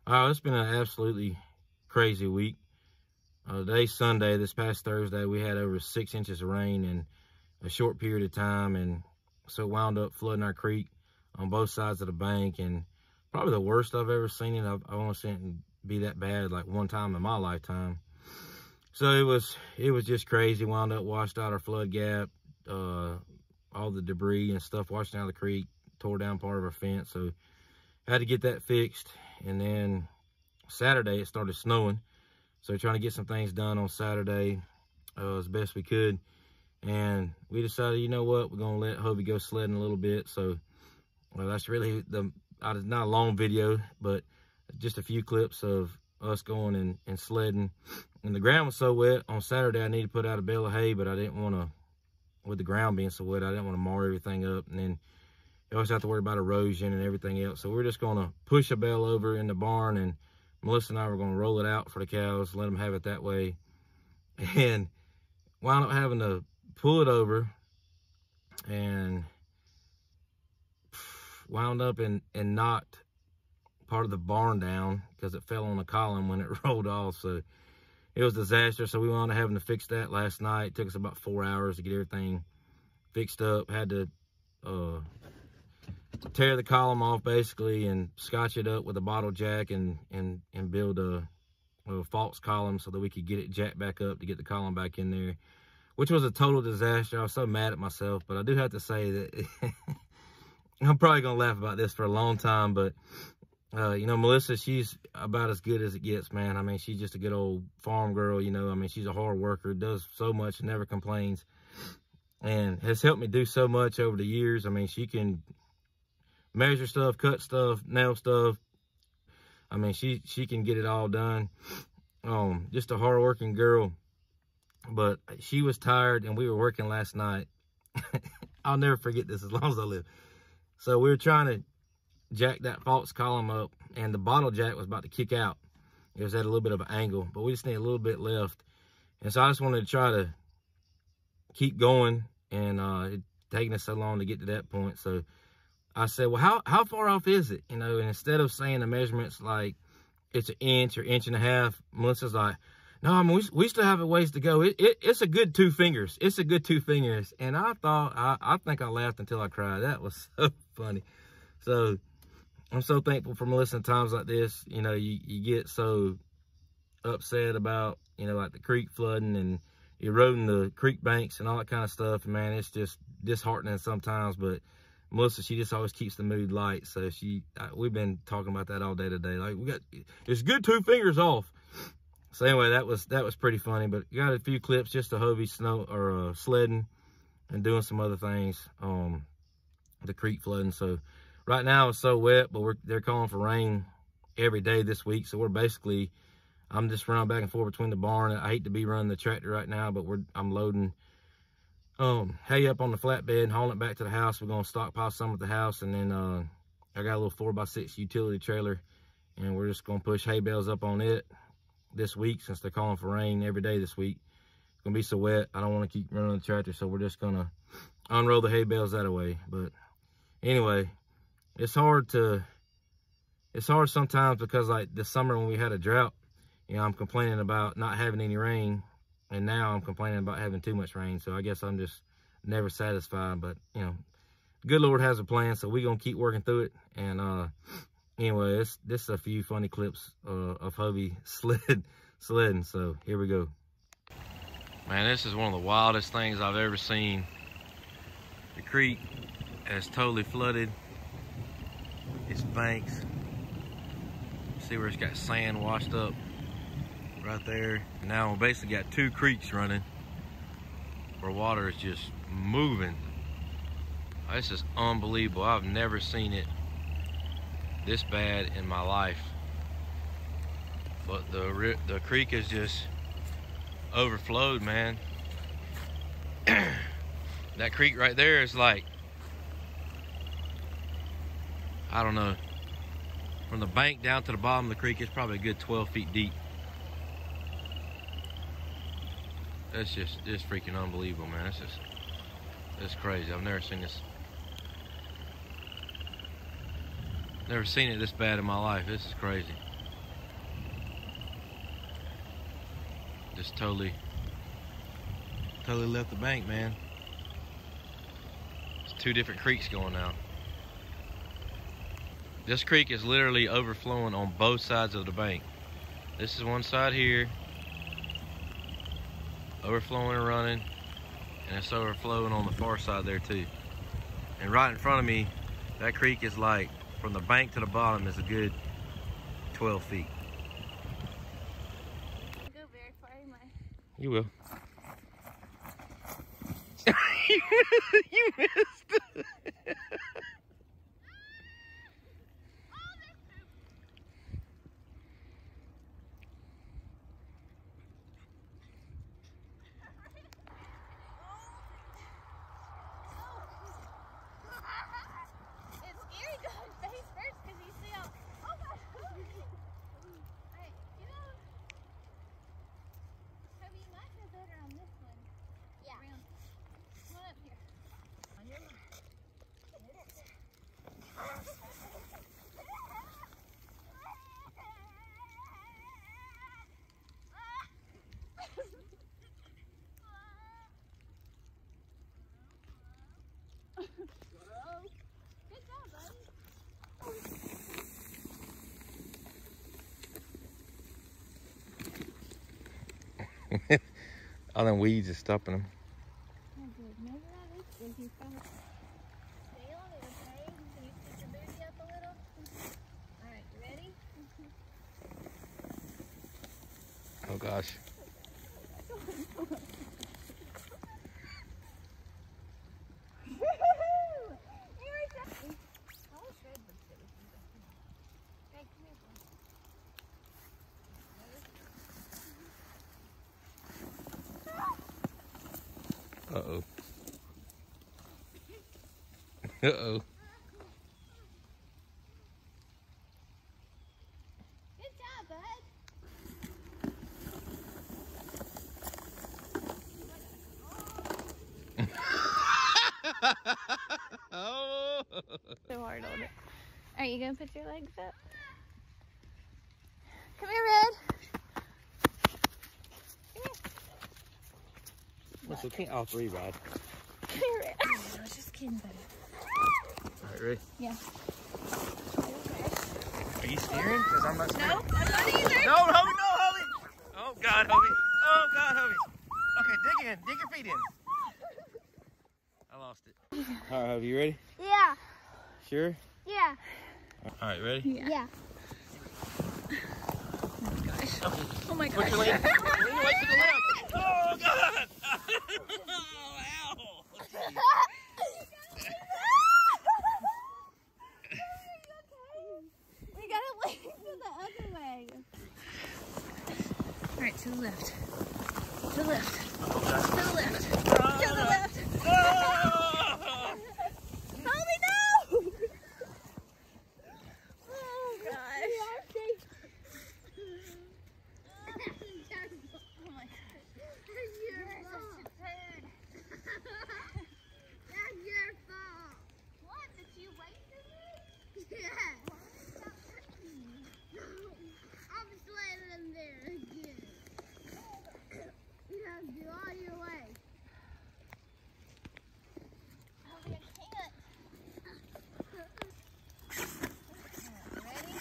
Oh, it's been an absolutely crazy week. Today's Sunday. This past Thursday, we had over 6 inches of rain in a short period of time, and so it wound up flooding our creek on both sides of the bank, and probably the worst I've ever seen it. I've only seen it be that bad like one time in my lifetime. So it was just crazy. Wound up washed out our flood gap, all the debris and stuff washed out of the creek, tore down part of our fence, so had to get that fixed. And then Saturday it started snowing, so trying to get some things done on Saturday as best we could. And we decided, you know what, we're gonna let Hobie go sledding a little bit. So that's really not a long video, but just a few clips of us going and sledding. And the ground was so wet on Saturday, I needed to put out a bale of hay, but I didn't want to, with the ground being so wet, I didn't want to mar everything up. And then you always have to worry about erosion and everything else. So we're just going to push a bale over in the barn, and Melissa and I were going to roll it out for the cows, let them have it that way. And wound up having to pull it over, and wound up and knocked part of the barn down because it fell on the column when it rolled off. So it was a disaster. So we wound up having to fix that last night. It took us about 4 hours to get everything fixed up. Had to tear the column off basically and scotch it up with a bottle jack and build a false column so that we could get it jacked back up to get the column back in there, which was a total disaster. I was so mad at myself, but I do have to say that I'm probably gonna laugh about this for a long time, but you know, Melissa, she's about as good as it gets, man. I mean, she's just a good old farm girl, you know. I mean, she's a hard worker, does so much, never complains, and has helped me do so much over the years. I mean, she can measure stuff, cut stuff, nail stuff. I mean, she can get it all done. Just a hard-working girl. But she was tired, and we were working last night. I'll never forget this as long as I live. So we were trying to jack that false column up, and the bottle jack was about to kick out. It was at a little bit of an angle, but we just need a little bit left. And so I just wanted to try to keep going, and it taking us so long to get to that point. So I said, well, how far off is it? You know, and instead of saying the measurements like it's an inch or inch and a half, Melissa's like, no, I mean, we still have a ways to go. It's a good 2 fingers. It's a good 2 fingers. And I thought, I think I laughed until I cried. That was so funny. So I'm so thankful for Melissa in times like this. You know, you get so upset about, you know, like the creek flooding and eroding the creek banks and all that kind of stuff. And man, it's just disheartening sometimes, but Melissa, she just always keeps the mood light. So we've been talking about that all day today. Like, it's good 2 fingers off. So anyway, that was pretty funny. But got a few clips just of Hobie sledding and doing some other things. The creek flooding. So right now it's so wet, but they're calling for rain every day this week. So I'm just running back and forth between the barn. I hate to be running the tractor right now, but I'm loading hay up on the flatbed, hauling it back to the house. We're gonna stockpile some at the house, and then I got a little 4x6 utility trailer, and we're just gonna push hay bales up on it this week since they're calling for rain every day this week. It's gonna be so wet, I don't want to keep running the tractor, so we're just gonna unroll the hay bales that way. But anyway, it's hard sometimes because like this summer when we had a drought, you know, I'm complaining about not having any rain. And now I'm complaining about having too much rain. So I guess I'm just never satisfied. But, you know, the good Lord has a plan. So we're going to keep working through it. And anyway, this is a few funny clips of Hobie sledding. So here we go. Man, this is one of the wildest things I've ever seen. The creek has totally flooded its banks. See where it's got sand washed up right there. Now we basically got 2 creeks running where water is just moving. This is unbelievable. I've never seen it this bad in my life. But the creek is just overflowed, man. That creek right there is like, I don't know, from the bank down to the bottom of the creek, it's probably a good 12 feet deep. That's just freaking unbelievable, man. That's crazy. I've never seen this. Never seen it this bad in my life. This is crazy. Just totally left the bank, man. There's two different creeks going now. This creek is literally overflowing on both sides of the bank. This is one side here, overflowing and running, and it's overflowing on the far side there too. And right in front of me, that creek is like, from the bank to the bottom is a good 12 feet. Go very far, you will. You missed. Good job, buddy. All them weeds are stopping them. Oh, good. Maybe that is good. You found stay on it, okay? Can you stick your booty up a little? Alright, you ready? Oh gosh. Uh-oh. Uh-oh. Good job, bud. Oh. So hard on it. Alright, you gonna put your legs up? Come here, Red. Come here. Well, so can't all three ride. Come here, Red. I was just kidding, buddy. Alright, ready? Yeah. Are you steering? Because I'm not steering. No, I'm not either. No, Hobie, no, Hobie! Oh, God, Hobie. Oh, God, Hobie. Okay, dig in. Dig your feet in. I lost it. All right, Hobie, you ready? Yeah. Sure? Yeah. All right, ready? Yeah. Oh my gosh. Oh my gosh. Put your leg away to the left. Oh, God! Oh, ow! We gotta lean to the other way. All right, to the left. To the left. To the left. To the left. Holy no! Oh gosh. Oh my gosh. You're such a turd. That's your fault. What? Did you wait for me? Yeah. I'm sliding in there again. You have to do all your way. Oh, I can't. Ready?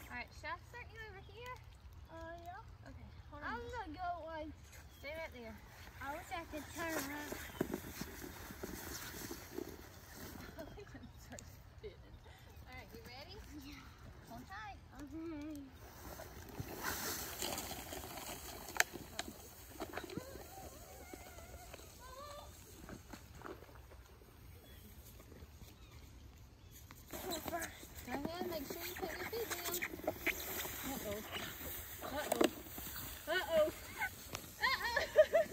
Alright, should I start you over here? Yeah. Okay, hold on. I'm gonna go like, stay right there. I wish I could turn around. Alright, you ready? Yeah. Hold tight. Okay. Go ahead, make sure you put your feet down. Uh-oh. Uh-oh. Uh-oh. Uh-oh.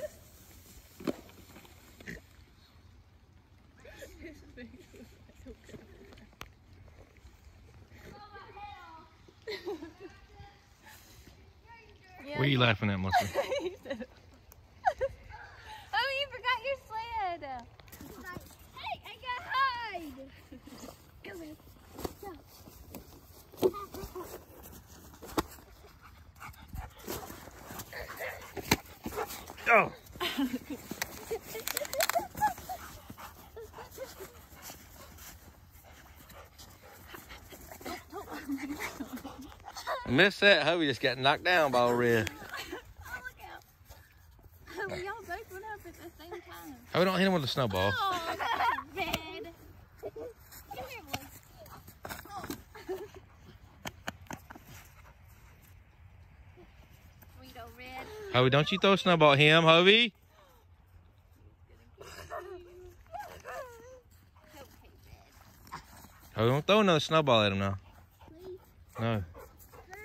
are you laughing at, Melissa? Oh, you forgot your sled. Hey, I got hide. Come here. Oh. Missed that. Hubby just got knocked down by a red. Oh, look out. We all both went up at the same time. Hubby, don't hit him with a snowball. Oh, red. Come here, boy. Sweet old red. Hubby, don't you throw a snowball at him, Hubby. Hubby, don't throw another snowball at him now. No.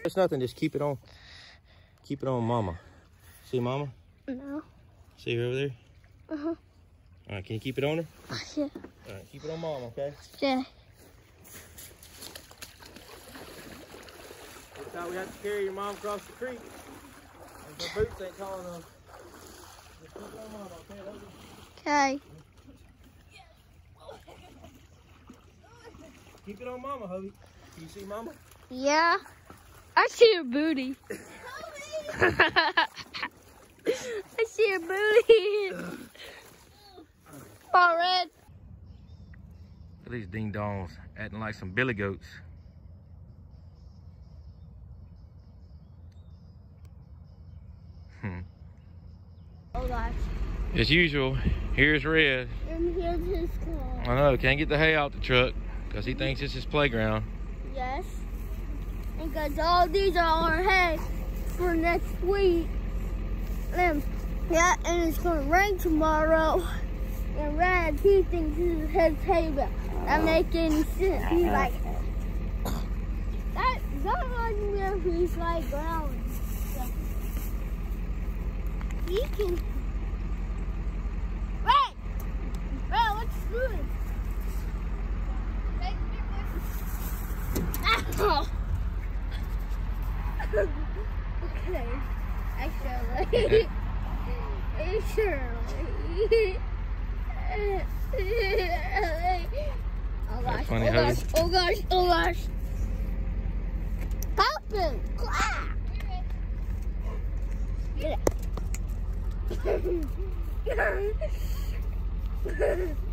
It's nothing, just keep it on. Keep it on Mama. See Mama? No. See her over there? Uh-huh. All right, can you keep it on her? Yeah. All right, keep it on Mama, okay? Yeah. That's how we have to carry your mom across the creek. And the boots ain't tall enough. Just keep it on Mama, okay? Love you. Okay. Keep it on Mama, Hubby. Can you see Mama? Yeah. I see her booty. I see her booty. All red. Look at these ding dongs acting like some billy goats. Oh gosh. As usual, here's Red. And here's his car. I know, can't get the hay out the truck because he thinks it's his playground. Yes. Because all these are our hay for next week. Yeah, and it's gonna rain tomorrow. And Red, he thinks this is his hay, but that make any sense. He's like, that reminds me of his like ground. Yeah. He can. Red, what's good? Ow. Okay, actually. Oh gosh, funny, oh gosh, Hubby? oh gosh, oh gosh. Poppin', clap. Get it.